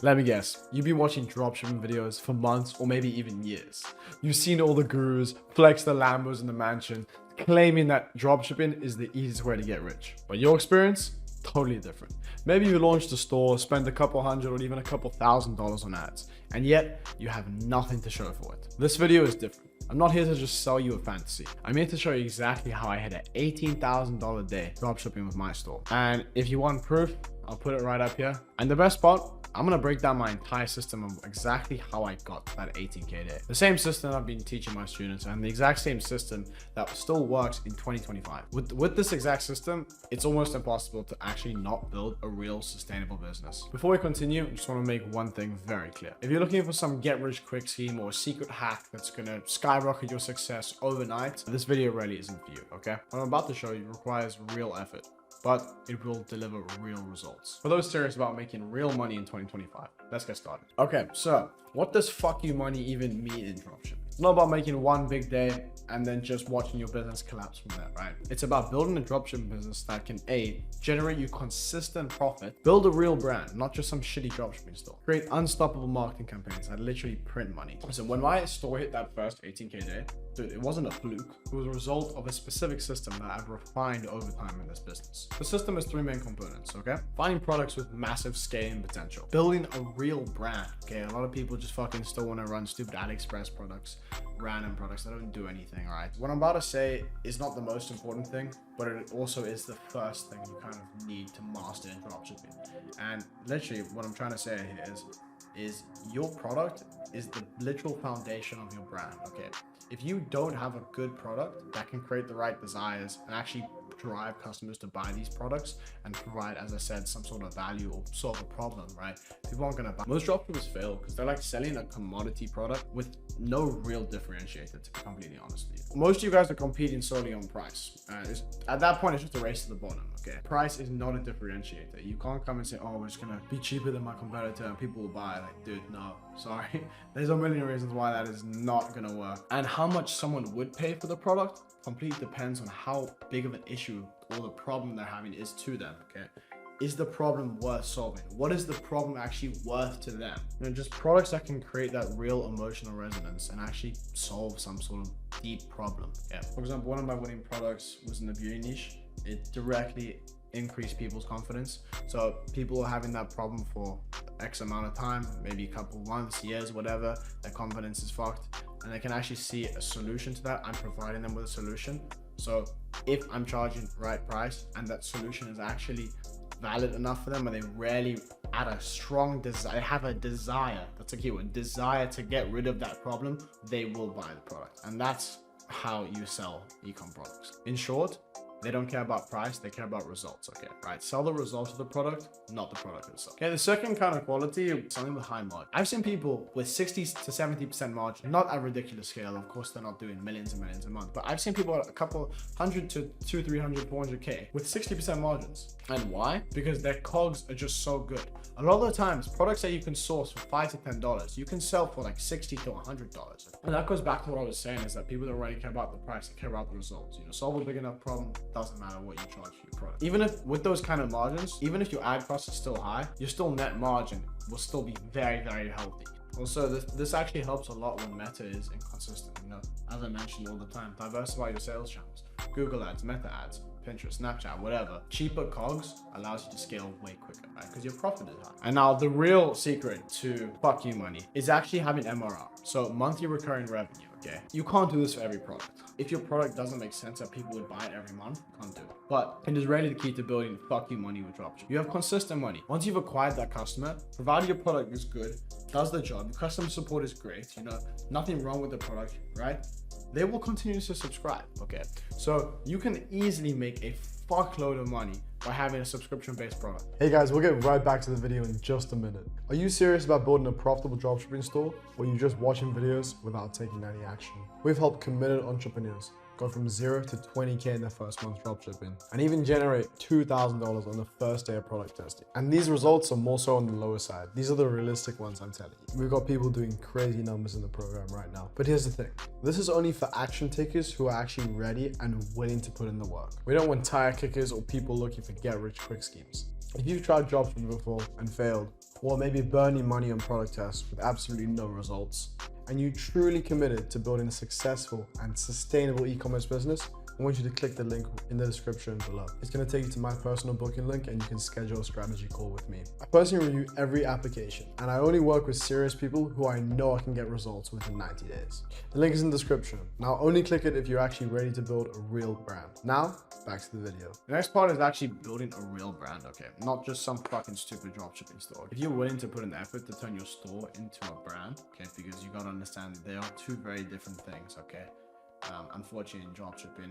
Let me guess, you've been watching dropshipping videos for months or maybe even years. You've seen all the gurus flex the Lambos in the mansion, claiming that dropshipping is the easiest way to get rich. But your experience? Totally different. Maybe you launched a store, spent a couple $100 or even a couple $1,000 on ads, and yet you have nothing to show for it. This video is different. I'm not here to just sell you a fantasy. I'm here to show you exactly how I hit an $18,000 a day dropshipping with my store. And if you want proof, I'll put it right up here. And the best part, I'm gonna break down my entire system of exactly how I got to that 18K a day. The same system I've been teaching my students, and the exact same system that still works in 2025. With this exact system, it's almost impossible to actually not build a real sustainable business. Before we continue, I just wanna make one thing very clear. If you're looking for some get rich quick scheme or a secret hack that's gonna skyrocket your success overnight, this video really isn't for you, okay? What I'm about to show you requires real effort, but it will deliver real results. For those serious about making real money in 2025, let's get started. Okay, so what does fuck you money even mean in dropshipping? It's not about making one big day and then just watching your business collapse from there, right? It's about building a dropshipping business that can A, generate you consistent profit, build a real brand, not just some shitty dropshipping store, create unstoppable marketing campaigns that literally print money. So when my store hit that first 18K day, dude, it wasn't a fluke. It was a result of a specific system that I've refined over time in this business. The system has three main components, okay? Finding products with massive scaling potential, building a real brand, okay? A lot of people just fucking still want to run stupid AliExpress products, random products that don't do anything, right? What I'm about to say is not the most important thing, but it also is the first thing you kind of need to master in dropshipping. And literally what I'm trying to say here is your product is the literal foundation of your brand, okay? If you don't have a good product that can create the right desires and actually drive customers to buy these products and provide, as I said, some sort of value or solve a problem, right? People aren't gonna buy. Most dropshippers fail because they're like selling a commodity product with no real differentiator, to be completely honest with you. Most of you guys are competing solely on price. At that point, it's just a race to the bottom, okay? Price is not a differentiator. You can't come and say, oh, we're just gonna be cheaper than my competitor and people will buy. Like, dude, no, sorry. There's a million reasons why that is not gonna work. And how much someone would pay for the product completely depends on how big of an issue or the problem they're having is to them, okay? Is the problem worth solving? What is the problem actually worth to them? You know, just products that can create that real emotional resonance and actually solve some sort of deep problem. Yeah. For example, one of my winning products was in the beauty niche. It directly increased people's confidence. So people are having that problem for X amount of time, maybe a couple months, years, whatever, their confidence is fucked. And they can actually see a solution to that. I'm providing them with a solution. So if I'm charging the right price and that solution is actually valid enough for them, and they rarely add a strong desire, have a desire, that's a keyword, desire to get rid of that problem, they will buy the product. And that's how you sell e-com products. In short, they don't care about price, they care about results, okay, right? Sell the results of the product, not the product itself. Okay, the second kind of quality is something with high margin. I've seen people with 60 to 70% margin, not at a ridiculous scale. Of course, they're not doing millions and millions a month, but I've seen people at a couple 100 to 200, 300, 400K with 60% margins. And why? Because their cogs are just so good. A lot of the times, products that you can source for $5 to $10, you can sell for like $60 to $100. And that goes back to what I was saying, is that people don't really care about the price, they care about the results. You know, solve a big enough problem, doesn't matter what you charge for your product. Even if with those kind of margins, even if your ad cost is still high, your still net margin will still be very, very healthy. Also, this actually helps a lot when meta is inconsistent. You know, as I mentioned all the time, diversify your sales channels. Google ads, meta ads, Pinterest, Snapchat, whatever. Cheaper cogs allows you to scale way quicker, right? Because your profit is high. And now the real secret to fuck you money is actually having MRR. So monthly recurring revenue, okay? You can't do this for every product. If your product doesn't make sense that people would buy it every month, you can't do it. But it is really the key to building fuck you money with dropshipping. You have consistent money. Once you've acquired that customer, provided your product is good, does the job, your customer support is great, you know, nothing wrong with the product, right? They will continue to subscribe, okay? So you can easily make a fuckload of money by having a subscription-based product. Hey guys, we'll get right back to the video in just a minute. Are you serious about building a profitable dropshipping store, or are you just watching videos without taking any action? We've helped committed entrepreneurs go from 0 to 20K in their first month dropshipping, and even generate $2,000 on the first day of product testing. And these results are more so on the lower side. These are the realistic ones, I'm telling you. We've got people doing crazy numbers in the program right now. But here's the thing. This is only for action takers who are actually ready and willing to put in the work. We don't want tire kickers or people looking for get rich quick schemes. If you've tried dropshipping before and failed, or maybe burning money on product tests with absolutely no results, and you truly committed to building a successful and sustainable e-commerce business, I want you to click the link in the description below. It's going to take you to my personal booking link and you can schedule a strategy call with me. I personally review every application and I only work with serious people who I know I can get results within 90 days. The link is in the description. Now only click it if you're actually ready to build a real brand. Now, back to the video. The next part is actually building a real brand, okay? Not just some fucking stupid dropshipping store. If you're willing to put in the effort to turn your store into a brand, okay, because you gotta understand they are two very different things, okay? Unfortunately in dropshipping,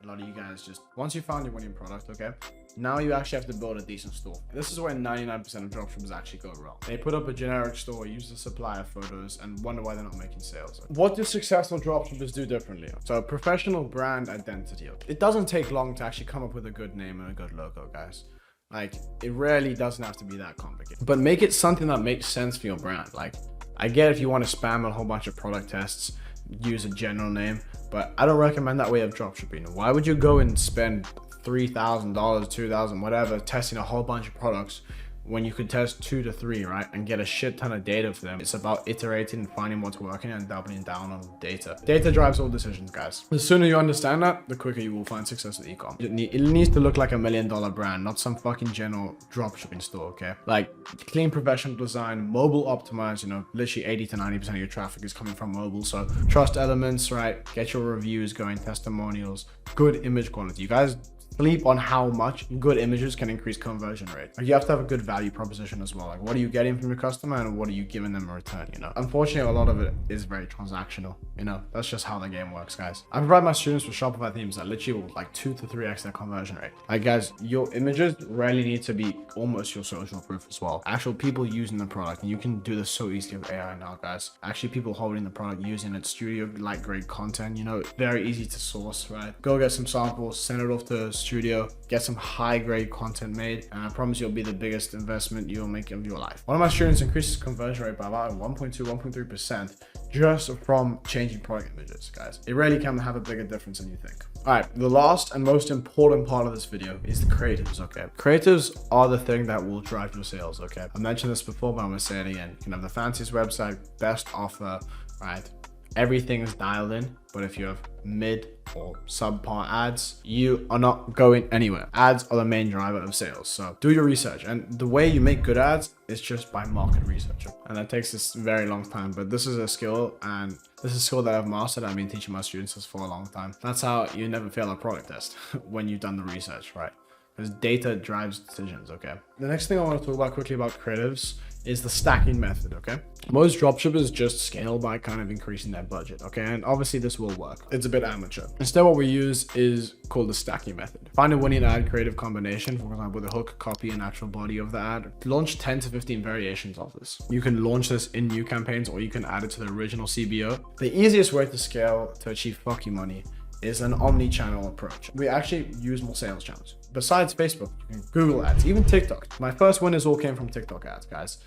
a lot of you guys just, once you found your winning product, okay, now you actually have to build a decent store. This is where 99% of dropshippers actually go wrong. They put up a generic store, use the supplier photos, and wonder why they're not making sales. What do successful dropshippers do differently? So professional brand identity. It doesn't take long to actually come up with a good name and a good logo, guys. Like, it rarely doesn't have to be that complicated. But make it something that makes sense for your brand. Like, I get if you want to spam a whole bunch of product tests, use a general name, but I don't recommend that way of dropshipping. Why would you go and spend $3,000, $2,000, whatever, testing a whole bunch of products when you could test 2 to 3, right, and get a shit ton of data for them? It's about iterating and finding what's working and doubling down on data. Data drives all decisions, guys. The sooner you understand that, the quicker you will find success with e-com. It needs to look like a $1 million brand, not some fucking general dropshipping store, okay? Like clean professional design, mobile optimized, you know, literally 80 to 90% of your traffic is coming from mobile. So trust elements, right? Get your reviews going, testimonials, good image quality. You guys sleep on how much good images can increase conversion rate. Like, you have to have a good value proposition as well. Like, what are you getting from your customer and what are you giving them in return, you know? Unfortunately, a lot of it is very transactional, you know? That's just how the game works, guys. I provide my students with Shopify themes that literally will like 2 to 3x their conversion rate. Like, guys, your images rarely need to be almost your social proof as well. Actual people using the product, and you can do this so easily with AI now, guys. Actually, people holding the product, using it, studio like grade content, you know, very easy to source, right? Go get some samples, send it off to studio, get some high grade content made, and I promise you'll be the biggest investment you'll make of your life. One of my students increases conversion rate by about 1.2, 1.3% just from changing product images, guys. It really can have a bigger difference than you think. All right, the last and most important part of this video is the creatives, okay? Creatives are the thing that will drive your sales, okay? I mentioned this before, but I'm gonna say it again. You can have the fanciest website, best offer, right? Everything is dialed in, but if you have mid or subpar ads, you are not going anywhere. Ads are the main driver of sales. So do your research. And the way you make good ads is just by market research. And that takes this very long time, but this is a skill, and this is a skill that I've mastered. I've been teaching my students this for a long time. That's how you never fail a product test when you've done the research, right? Because data drives decisions, okay? The next thing I want to talk about quickly about creatives is the stacking method, okay? Most dropshippers just scale by kind of increasing their budget, okay? And obviously this will work. It's a bit amateur. Instead, what we use is called the stacking method. Find a winning ad creative combination, for example, the hook, copy, and actual body of the ad. Launch 10 to 15 variations of this. You can launch this in new campaigns, or you can add it to the original CBO. The easiest way to scale to achieve fucking money is an omni-channel approach. We actually use more sales channels. Besides Facebook, Google ads, even TikTok. My first winners all came from TikTok ads, guys.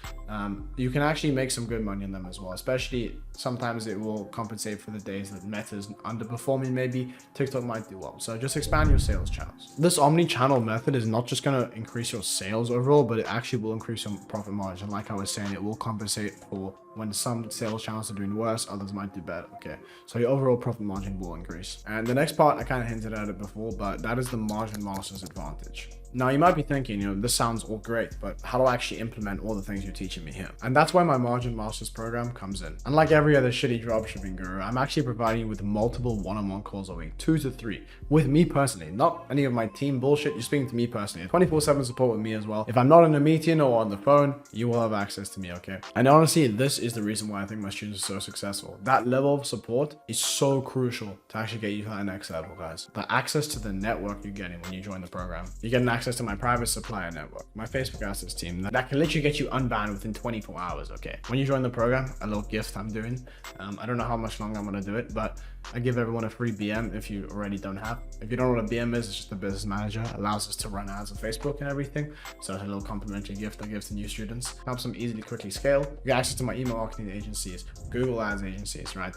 You can actually make some good money on them as well, especially sometimes it will compensate for the days that Meta's underperforming. Maybe TikTok might do well. So just expand your sales channels. This omni-channel method is not just gonna increase your sales overall, but it actually will increase your profit margin. Like I was saying, it will compensate for when some sales channels are doing worse, others might do better, okay? So your overall profit margin will increase. And the next part, I kind of hinted at it before, but that is the margin master's advantage. Now you might be thinking, you know, this sounds all great, but how do I actually implement all the things you're teaching me here? And that's why my Margin Masters program comes in. Unlike every other shitty dropshipping guru, I'm actually providing you with multiple one-on-one calls a week, 2 to 3, with me personally, not any of my team bullshit. You're speaking to me personally, 24/7 support with me as well. If I'm not in a meeting or on the phone, you will have access to me, okay? And honestly, this is the reason why I think my students are so successful. That level of support is so crucial to actually get you to that next level, guys. The access to the network you're getting when you join the program. You're getting access to my private supplier network, my Facebook assets team, that can literally get you unbanned within 24 hours, okay? When you join the program, a little gift I'm doing. I don't know how much longer I'm gonna do it, but I give everyone a free BM if you already don't have. If you don't know what a BM is, it's just a business manager. It allows us to run ads on Facebook and everything. So it's a little complimentary gift I give to new students. Helps them easily, quickly scale. You get access to my email marketing agencies, Google ads agencies, right?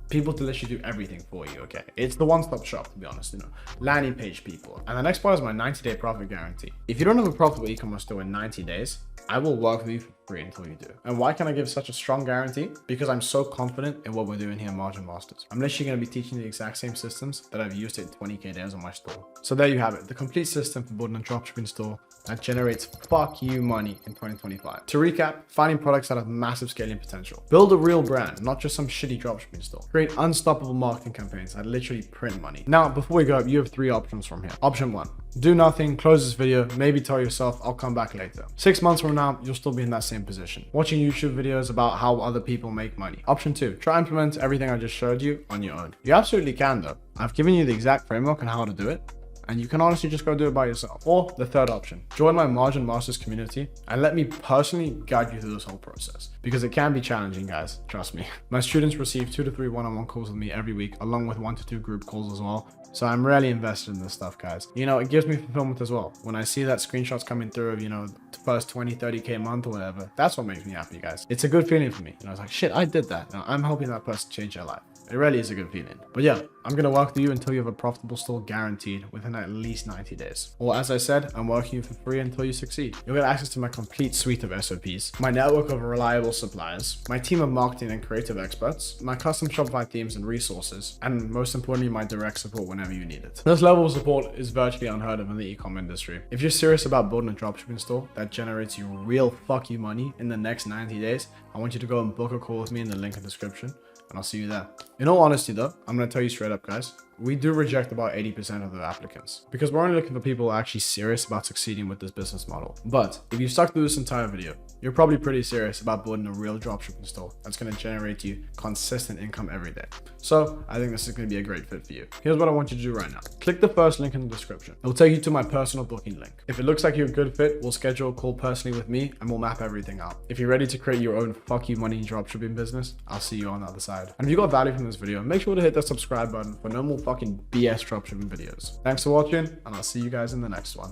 People to literally do everything for you, okay? It's the one-stop shop, to be honest, you know. Landing page people. And the next part is my 90-day profit guarantee. If you don't have a profitable e-commerce store in 90 days, I will work with you free until you do. And why can I give such a strong guarantee? Because I'm so confident in what we're doing here at Margin Masters. I'm literally going to be teaching the exact same systems that I've used in 20k days on my store. So there you have it, the complete system for building a dropshipping store that generates fuck you money in 2025. To recap, finding products that have massive scaling potential. Build a real brand, not just some shitty dropshipping store. Create unstoppable marketing campaigns that literally print money. Now, before we go, you have 3 options from here. Option 1, do nothing, close this video, maybe tell yourself, I'll come back later. 6 months from now, you'll still be in that same position, watching YouTube videos about how other people make money. Option 2, try implement everything I just showed you on your own. You absolutely can though. I've given you the exact framework on how to do it, and you can honestly just go do it by yourself. Or the third option, join my Margin Masters community and let me personally guide you through this whole process, because it can be challenging, guys, trust me. My students receive 2 to 3 one-on-one calls with me every week, along with 1 to 2 group calls as well. So I'm really invested in this stuff, guys. You know, it gives me fulfillment as well. When I see that screenshots coming through of, you know, the first 20, 30k a month or whatever, that's what makes me happy, guys. It's a good feeling for me. You know, it's like, shit, I did that. You know, I'm helping that person change their life. It really is a good feeling. But yeah, I'm going to work with you until you have a profitable store guaranteed within at least 90 days. Or as I said, I'm working you for free until you succeed. You'll get access to my complete suite of SOPs, my network of reliable suppliers, my team of marketing and creative experts, my custom Shopify themes and resources, and most importantly, my direct support whenever you need it. This level of support is virtually unheard of in the e-com industry. If you're serious about building a dropshipping store that generates you real fuck you money in the next 90 days, I want you to go and book a call with me in the link in the description, and I'll see you there. In all honesty though, I'm going to tell you straight up, guys, we do reject about 80% of the applicants because we're only looking for people who are actually serious about succeeding with this business model. But if you stuck through this entire video, you're probably pretty serious about building a real dropshipping store that's going to generate you consistent income every day. So I think this is going to be a great fit for you. Here's what I want you to do right now. Click the first link in the description. It'll take you to my personal booking link. If it looks like you're a good fit, we'll schedule a call personally with me and we'll map everything out. If you're ready to create your own fuck you money dropshipping business, I'll see you on the other side. And if you got value from this video, make sure to hit that subscribe button for no more fucking BS dropshipping videos. Thanks for watching, and I'll see you guys in the next one.